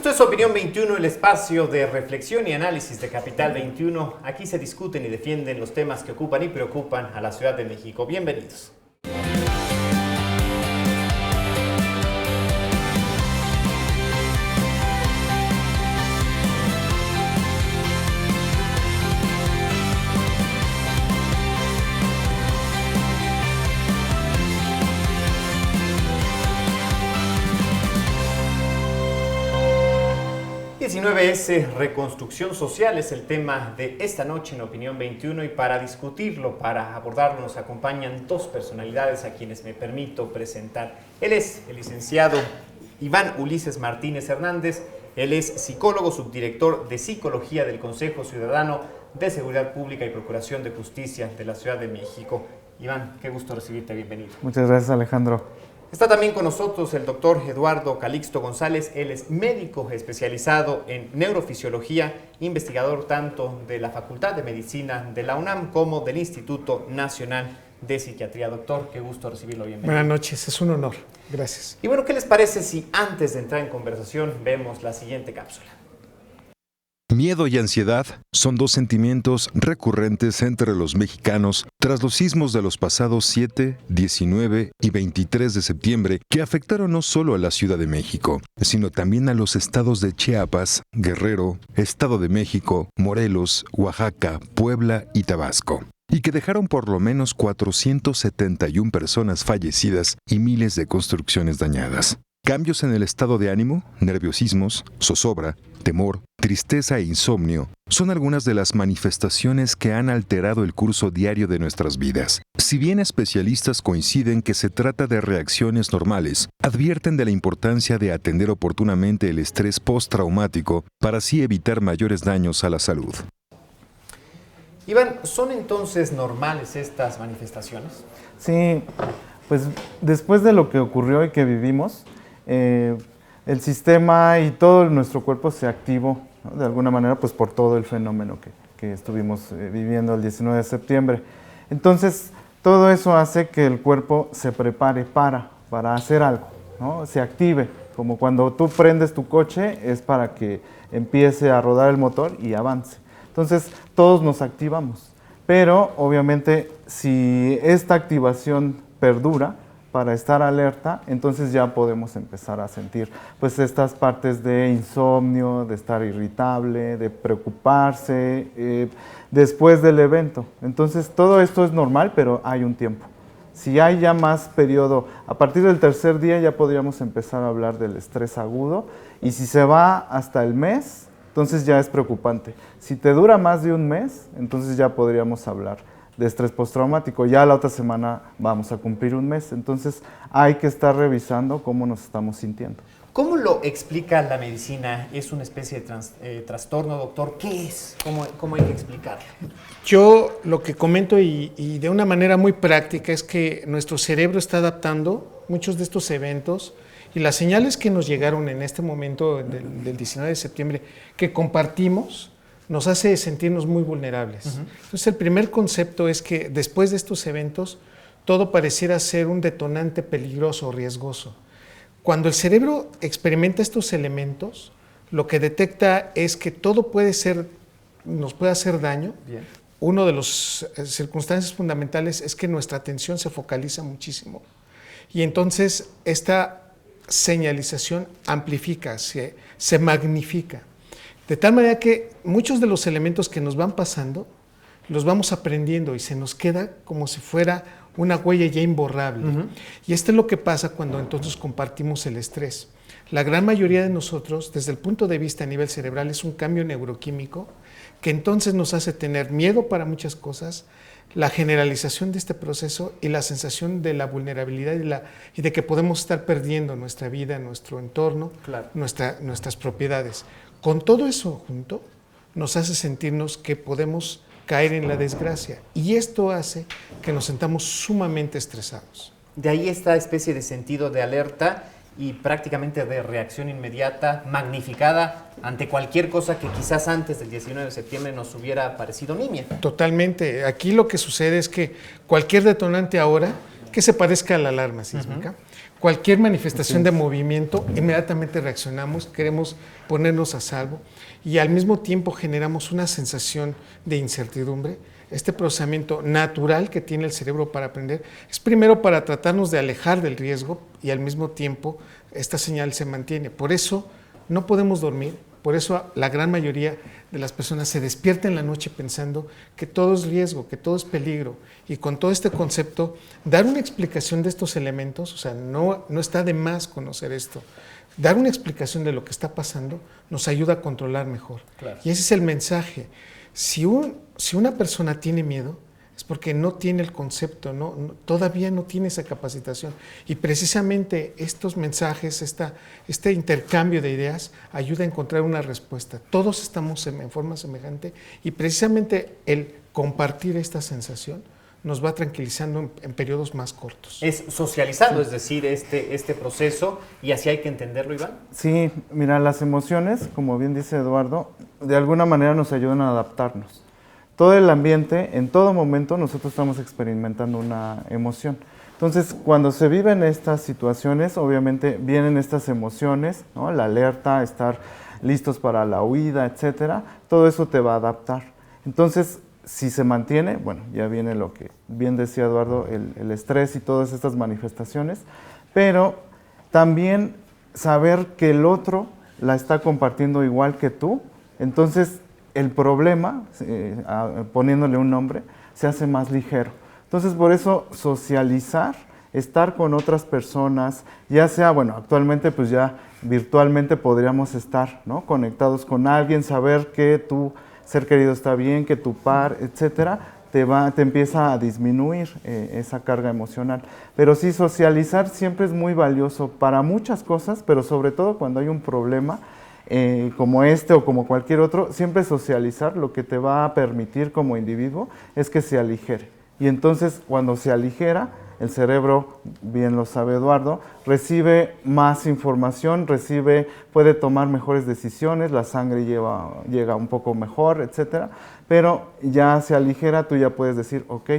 Esto es Opinión 21, el espacio de reflexión y análisis de Capital 21. Aquí se discuten y defienden los temas que ocupan y preocupan a la Ciudad de México. Bienvenidos. Reconstrucción social es el tema de esta noche en Opinión 21 y para discutirlo, para abordarlo, nos acompañan dos personalidades a quienes me permito presentar. Él es el licenciado Iván Ulises Martínez Hernández, él es psicólogo, subdirector de Psicología del Consejo Ciudadano de Seguridad Pública y Procuración de Justicia de la Ciudad de México. Iván, qué gusto recibirte, bienvenido. Muchas gracias, Alejandro. Está también con nosotros el doctor Eduardo Calixto González. Él es médico especializado en neurofisiología, investigador tanto de la Facultad de Medicina de la UNAM como del Instituto Nacional de Psiquiatría. Doctor, qué gusto recibirlo. Bienvenido. Buenas noches, es un honor. Gracias. Y bueno, ¿qué les parece si antes de entrar en conversación vemos la siguiente cápsula? Miedo y ansiedad son dos sentimientos recurrentes entre los mexicanos tras los sismos de los pasados 7, 19 y 23 de septiembre que afectaron no solo a la Ciudad de México, sino también a los estados de Chiapas, Guerrero, Estado de México, Morelos, Oaxaca, Puebla y Tabasco, y que dejaron por lo menos 471 personas fallecidas y miles de construcciones dañadas. Cambios en el estado de ánimo, nerviosismos, zozobra, temor, tristeza e insomnio son algunas de las manifestaciones que han alterado el curso diario de nuestras vidas. Si bien especialistas coinciden que se trata de reacciones normales, advierten de la importancia de atender oportunamente el estrés postraumático para así evitar mayores daños a la salud. Iván, ¿son entonces normales estas manifestaciones? Sí, pues después de lo que ocurrió y que vivimos, el sistema y todo nuestro cuerpo se activó, ¿no? De alguna manera, pues por todo el fenómeno que estuvimos viviendo el 19 de septiembre. Entonces, todo eso hace que el cuerpo se prepare para hacer algo, ¿no? Se active, como cuando tú prendes tu coche, es para que empiece a rodar el motor y avance. Entonces, todos nos activamos, pero obviamente si esta activación perdura, para estar alerta, entonces ya podemos empezar a sentir pues estas partes de insomnio, de estar irritable, de preocuparse después del evento. Entonces todo esto es normal, pero hay un tiempo. Si hay ya más periodo, a partir del tercer día ya podríamos empezar a hablar del estrés agudo, y si se va hasta el mes, entonces ya es preocupante. Si te dura más de un mes, entonces ya podríamos hablar de estrés postraumático. Ya la otra semana vamos a cumplir un mes, entonces hay que estar revisando cómo nos estamos sintiendo. ¿Cómo lo explica la medicina? ¿Es una especie de trastorno, doctor? ¿Qué es? ¿Cómo hay que explicarlo? Yo lo que comento y de una manera muy práctica es que nuestro cerebro está adaptando muchos de estos eventos y las señales que nos llegaron en este momento del 19 de septiembre que compartimos nos hace sentirnos muy vulnerables. Entonces, el primer concepto es que después de estos eventos, todo pareciera ser un detonante peligroso o riesgoso. Cuando el cerebro experimenta estos elementos, lo que detecta es que todo nos puede hacer daño. Bien. Una de las circunstancias fundamentales es que nuestra atención se focaliza muchísimo. Y entonces, esta señalización amplifica, se magnifica. De tal manera que muchos de los elementos que nos van pasando, los vamos aprendiendo y se nos queda como si fuera una huella ya imborrable. Y esto es lo que pasa cuando entonces compartimos el estrés. La gran mayoría de nosotros, desde el punto de vista a nivel cerebral, es un cambio neuroquímico que entonces nos hace tener miedo para muchas cosas, la generalización de este proceso y la sensación de la vulnerabilidad y de que podemos estar perdiendo nuestra vida, nuestro entorno, claro, nuestras propiedades. Con todo eso junto, nos hace sentirnos que podemos caer en la desgracia. Y esto hace que nos sintamos sumamente estresados. De ahí esta especie de sentido de alerta y prácticamente de reacción inmediata, magnificada ante cualquier cosa que quizás antes del 19 de septiembre nos hubiera parecido nimia. Totalmente. Aquí lo que sucede es que cualquier detonante ahora que se parezca a la alarma sísmica, cualquier manifestación de movimiento, inmediatamente reaccionamos, queremos ponernos a salvo y al mismo tiempo generamos una sensación de incertidumbre. Este procesamiento natural que tiene el cerebro para aprender es primero para tratarnos de alejar del riesgo y al mismo tiempo esta señal se mantiene. Por eso no podemos dormir, por eso la gran mayoría de las personas se despierta en la noche pensando que todo es riesgo, que todo es peligro. Y con todo este concepto, dar una explicación de estos elementos, o sea, no está de más conocer esto. Dar una explicación de lo que está pasando nos ayuda a controlar mejor. Claro. Y ese es el mensaje. Si una persona tiene miedo, es porque no tiene el concepto, todavía no tiene esa capacitación. Y precisamente estos mensajes, este intercambio de ideas, ayuda a encontrar una respuesta. Todos estamos en forma semejante y precisamente el compartir esta sensación nos va tranquilizando en periodos más cortos. Es socializando, es decir, este proceso, y así hay que entenderlo, Iván. Sí, mira, las emociones, como bien dice Eduardo, de alguna manera nos ayudan a adaptarnos. Todo el ambiente, en todo momento, nosotros estamos experimentando una emoción. Entonces, cuando se viven estas situaciones, obviamente vienen estas emociones, ¿no? La alerta, estar listos para la huida, etcétera. Todo eso te va a adaptar. Entonces, si se mantiene, bueno, ya viene lo que bien decía Eduardo, el estrés y todas estas manifestaciones, pero también saber que el otro la está compartiendo igual que tú, entonces el problema, poniéndole un nombre, se hace más ligero. Entonces, por eso socializar, estar con otras personas, ya sea, bueno, actualmente pues ya virtualmente podríamos estar, ¿no? Conectados con alguien, saber que tu ser querido está bien, que tu par, etcétera, te empieza a disminuir esa carga emocional. Pero sí, socializar siempre es muy valioso para muchas cosas, pero sobre todo cuando hay un problema, como este o como cualquier otro, siempre socializar lo que te va a permitir como individuo es que se aligere. Y entonces cuando se aligera, el cerebro, bien lo sabe Eduardo, recibe más información, puede tomar mejores decisiones, la sangre llega un poco mejor, etcétera, pero ya se aligera, tú ya puedes decir, ok,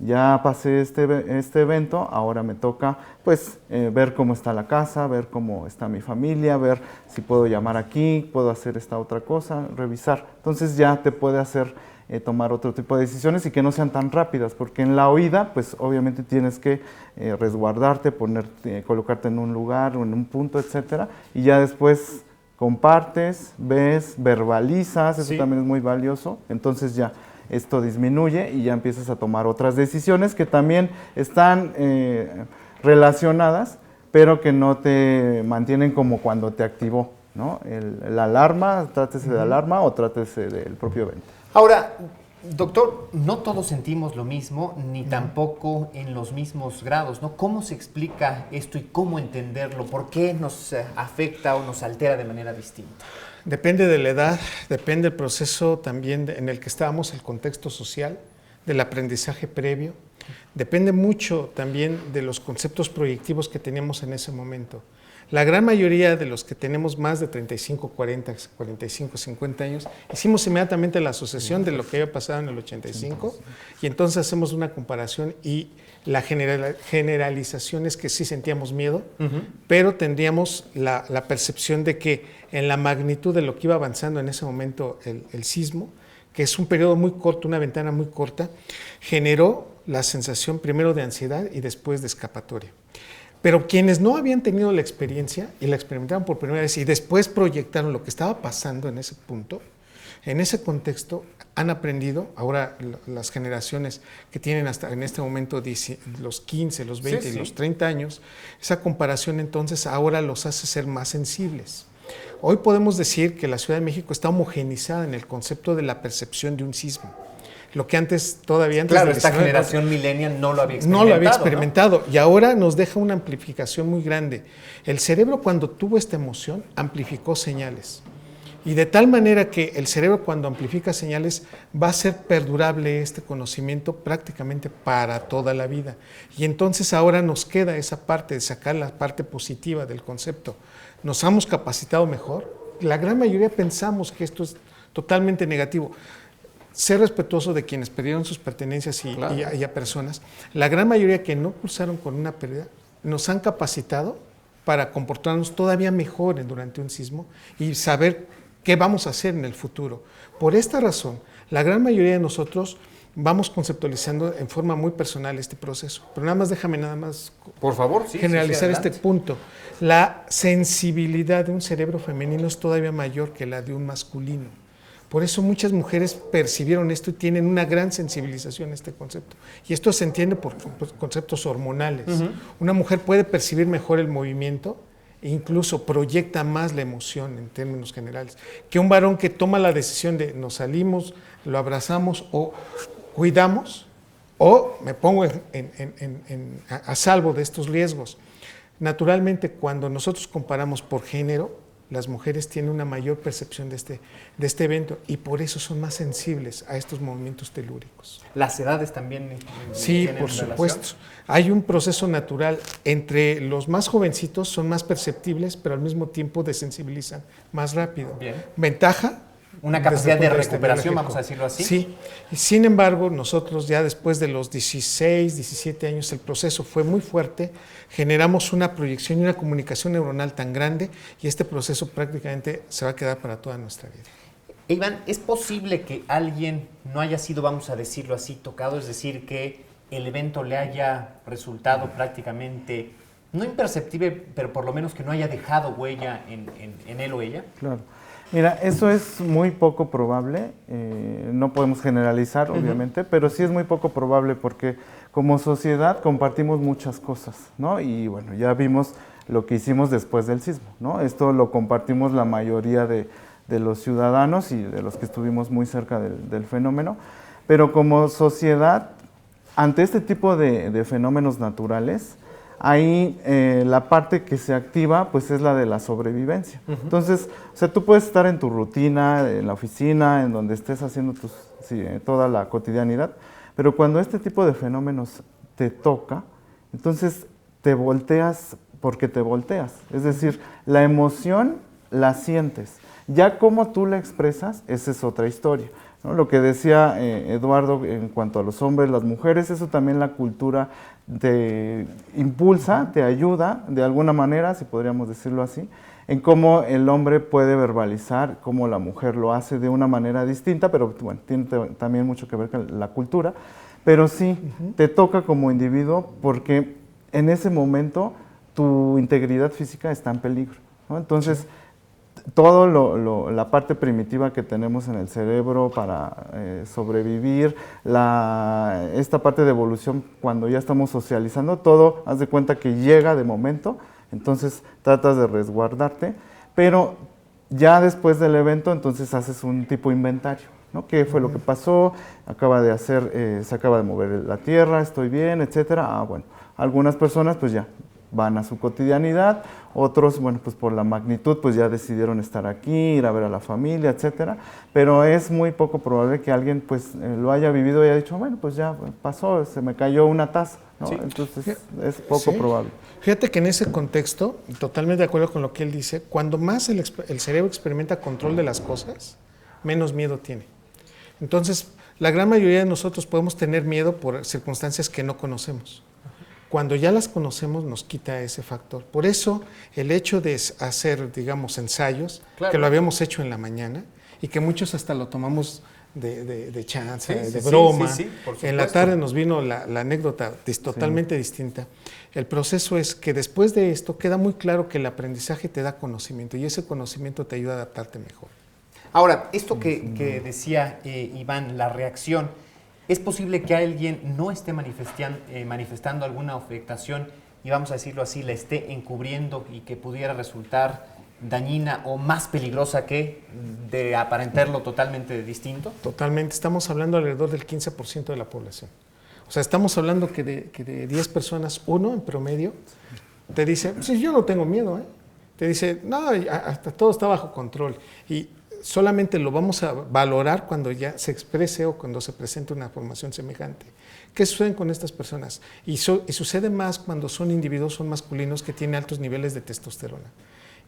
ya pasé este evento, ahora me toca pues ver cómo está la casa, ver cómo está mi familia, ver si puedo llamar aquí, puedo hacer esta otra cosa, revisar. Entonces ya te puede hacer tomar otro tipo de decisiones y que no sean tan rápidas, porque en la huida pues obviamente tienes que resguardarte, colocarte en un lugar o en un punto, etcétera, y ya después compartes, ves, verbalizas, eso también es muy valioso, entonces ya esto disminuye y ya empiezas a tomar otras decisiones que también están relacionadas, pero que no te mantienen como cuando te activó, ¿no? La alarma, trátese de alarma o trátese del propio evento. Ahora, doctor, no todos sentimos lo mismo, ni tampoco en los mismos grados, ¿no? ¿Cómo se explica esto y cómo entenderlo? ¿Por qué nos afecta o nos altera de manera distinta? Depende de la edad, depende del proceso también en el que estábamos, el contexto social, del aprendizaje previo. Depende mucho también de los conceptos proyectivos que teníamos en ese momento. La gran mayoría de los que tenemos más de 35, 40, 45, 50 años, hicimos inmediatamente la asociación de lo que había pasado en el 85 y entonces hacemos una comparación y la generalización es que sí sentíamos miedo, pero tendríamos la percepción de que en la magnitud de lo que iba avanzando en ese momento el sismo, que es un periodo muy corto, una ventana muy corta, generó la sensación primero de ansiedad y después de escapatoria. Pero quienes no habían tenido la experiencia y la experimentaron por primera vez y después proyectaron lo que estaba pasando en ese punto, en ese contexto, han aprendido, ahora las generaciones que tienen hasta en este momento los 15, los 20 y los 30 años, esa comparación entonces ahora los hace ser más sensibles. Hoy podemos decir que la Ciudad de México está homogenizada en el concepto de la percepción de un sismo. Lo que antes, todavía antes... Claro, esta generación millennial no lo había experimentado. No lo había experimentado, ¿no? Y ahora nos deja una amplificación muy grande. El cerebro cuando tuvo esta emoción amplificó señales. Y de tal manera que el cerebro cuando amplifica señales va a ser perdurable este conocimiento prácticamente para toda la vida. Y entonces ahora nos queda esa parte de sacar la parte positiva del concepto. Nos hemos capacitado mejor. La gran mayoría pensamos que esto es totalmente negativo. Ser respetuoso de quienes perdieron sus pertenencias y a personas. La gran mayoría que no cursaron con una pérdida nos han capacitado para comportarnos todavía mejor durante un sismo y saber qué vamos a hacer en el futuro. Por esta razón, la gran mayoría de nosotros vamos conceptualizando en forma muy personal este proceso. Pero déjame por favor, generalizar este punto. La sensibilidad de un cerebro femenino es todavía mayor que la de un masculino. Por eso muchas mujeres percibieron esto y tienen una gran sensibilización a este concepto. Y esto se entiende por conceptos hormonales. Una mujer puede percibir mejor el movimiento e incluso proyecta más la emoción en términos generales que un varón que toma la decisión de nos salimos, lo abrazamos o cuidamos o me pongo a salvo de estos riesgos. Naturalmente, cuando nosotros comparamos por género, las mujeres tienen una mayor percepción de este evento y por eso son más sensibles a estos movimientos telúricos. ¿Las edades también sí, tienen por relación? Supuesto. Hay un proceso natural. Entre los más jovencitos son más perceptibles, pero al mismo tiempo desensibilizan más rápido. Bien. Ventaja. Una capacidad de recuperación, vamos a decirlo así. Sí. Sin embargo, nosotros ya después de los 16, 17 años, el proceso fue muy fuerte, generamos una proyección y una comunicación neuronal tan grande y este proceso prácticamente se va a quedar para toda nuestra vida. Iván, ¿es posible que alguien no haya sido, vamos a decirlo así, tocado? Es decir, que el evento le haya resultado prácticamente, no imperceptible, pero por lo menos que no haya dejado huella en él o ella. Claro. Mira, eso es muy poco probable, no podemos generalizar, obviamente, pero sí es muy poco probable porque como sociedad compartimos muchas cosas, ¿no? Y bueno, ya vimos lo que hicimos después del sismo, ¿no? Esto lo compartimos la mayoría de los ciudadanos y de los que estuvimos muy cerca del fenómeno, pero como sociedad, ante este tipo de fenómenos naturales, ahí la parte que se activa pues es la de la sobrevivencia. Entonces, o sea, tú puedes estar en tu rutina, en la oficina, en donde estés haciendo toda la cotidianidad, pero cuando este tipo de fenómenos te toca, entonces te volteas porque te volteas. Es decir, la emoción la sientes. Ya cómo tú la expresas, esa es otra historia, ¿no? Lo que decía Eduardo en cuanto a los hombres, las mujeres, eso también la cultura te impulsa, te ayuda de alguna manera, si podríamos decirlo así, en cómo el hombre puede verbalizar, cómo la mujer lo hace de una manera distinta, pero bueno, tiene también mucho que ver con la cultura, pero sí, te toca como individuo porque en ese momento tu integridad física está en peligro, ¿no? Entonces, todo la parte primitiva que tenemos en el cerebro para sobrevivir, esta parte de evolución cuando ya estamos socializando, todo, haz de cuenta que llega de momento, entonces tratas de resguardarte, pero ya después del evento entonces haces un tipo inventario, ¿no? ¿Qué fue lo que pasó? Se acaba de mover la tierra, estoy bien, etcétera. Bueno, algunas personas pues ya van a su cotidianidad, otros, bueno, pues por la magnitud, pues ya decidieron estar aquí, ir a ver a la familia, etcétera, pero es muy poco probable que alguien, pues, lo haya vivido y haya dicho, bueno, pues ya pasó, se me cayó una taza, ¿no? Sí. Entonces, es poco probable. Fíjate que en ese contexto, totalmente de acuerdo con lo que él dice, cuando más el cerebro experimenta control de las cosas, menos miedo tiene. Entonces, la gran mayoría de nosotros podemos tener miedo por circunstancias que no conocemos. Cuando ya las conocemos nos quita ese factor. Por eso el hecho de hacer, digamos, ensayos, claro, que lo habíamos hecho en la mañana y que muchos hasta lo tomamos de chance, de broma. En la tarde nos vino la anécdota totalmente distinta. El proceso es que después de esto queda muy claro que el aprendizaje te da conocimiento y ese conocimiento te ayuda a adaptarte mejor. Ahora, esto que decía Iván, la reacción, ¿es posible que alguien no esté manifestando alguna afectación y, vamos a decirlo así, la esté encubriendo y que pudiera resultar dañina o más peligrosa que de aparentarlo totalmente distinto? Totalmente. Estamos hablando alrededor del 15% de la población. O sea, estamos hablando que de 10 personas, uno en promedio te dice, sí, yo no tengo miedo, ¿eh? Te dice, no, hasta todo está bajo control. Y solamente lo vamos a valorar cuando ya se exprese o cuando se presente una formación semejante. ¿Qué sucede con estas personas? Y sucede más cuando son individuos, son masculinos que tienen altos niveles de testosterona.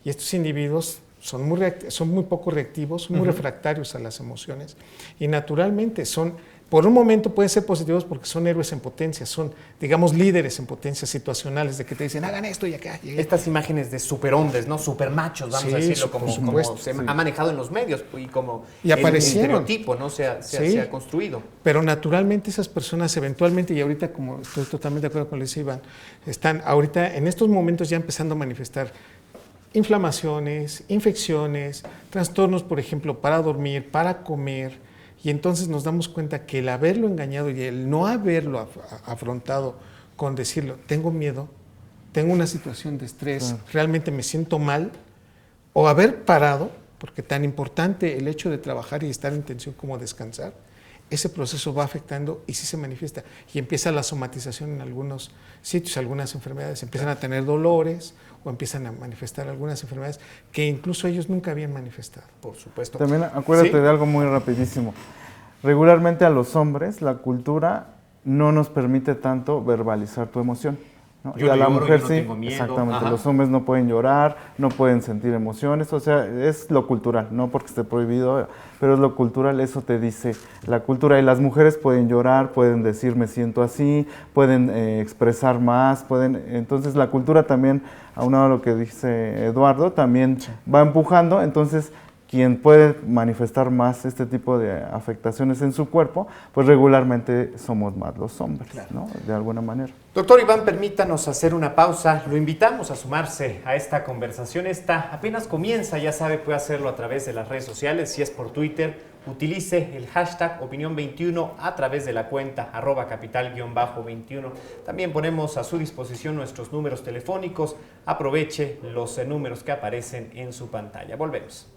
Y estos individuos son muy poco reactivos, son muy refractarios a las emociones y naturalmente son por un momento pueden ser positivos porque son héroes en potencia, son, digamos, líderes en potencias situacionales, de que te dicen, hagan esto y acá. Estas imágenes de superhombres, ¿no? Supermachos, vamos a decirlo, como se ha manejado en los medios y como aparecieron. el estereotipo, ¿no? Se ha construido. Pero naturalmente esas personas eventualmente, y ahorita como estoy totalmente de acuerdo con lo que dice Iván, están ahorita en estos momentos ya empezando a manifestar inflamaciones, infecciones, trastornos, por ejemplo, para dormir, para comer. Y entonces nos damos cuenta que el haberlo engañado y el no haberlo afrontado con decirlo, tengo miedo, tengo una situación de estrés, realmente me siento mal, o haber parado, porque tan importante el hecho de trabajar y estar en tensión como descansar, ese proceso va afectando y sí se manifiesta. Y empieza la somatización en algunos sitios, algunas enfermedades empiezan a tener dolores o empiezan a manifestar algunas enfermedades que incluso ellos nunca habían manifestado. Por supuesto. También acuérdate de algo muy rapidísimo. Regularmente a los hombres la cultura no nos permite tanto verbalizar tu emoción, ¿no? Yo y a la lloro, mujer yo no sí, tengo miedo. exactamente. Ajá. Los hombres no pueden llorar, no pueden sentir emociones, o sea, es lo cultural, no porque esté prohibido, pero es lo cultural, eso te dice la cultura. Y las mujeres pueden llorar, pueden decir me siento así, pueden expresar más, entonces la cultura también, aunado a lo que dice Eduardo, también va empujando, entonces quien puede manifestar más este tipo de afectaciones en su cuerpo, pues regularmente somos más los hombres, ¿no? De alguna manera. Doctor Iván, permítanos hacer una pausa. Lo invitamos a sumarse a esta conversación. Esta apenas comienza, ya sabe, puede hacerlo a través de las redes sociales. Si es por Twitter, utilice el hashtag Opinión21 a través de la cuenta @capital_21. También ponemos a su disposición nuestros números telefónicos. Aproveche los números que aparecen en su pantalla. Volvemos.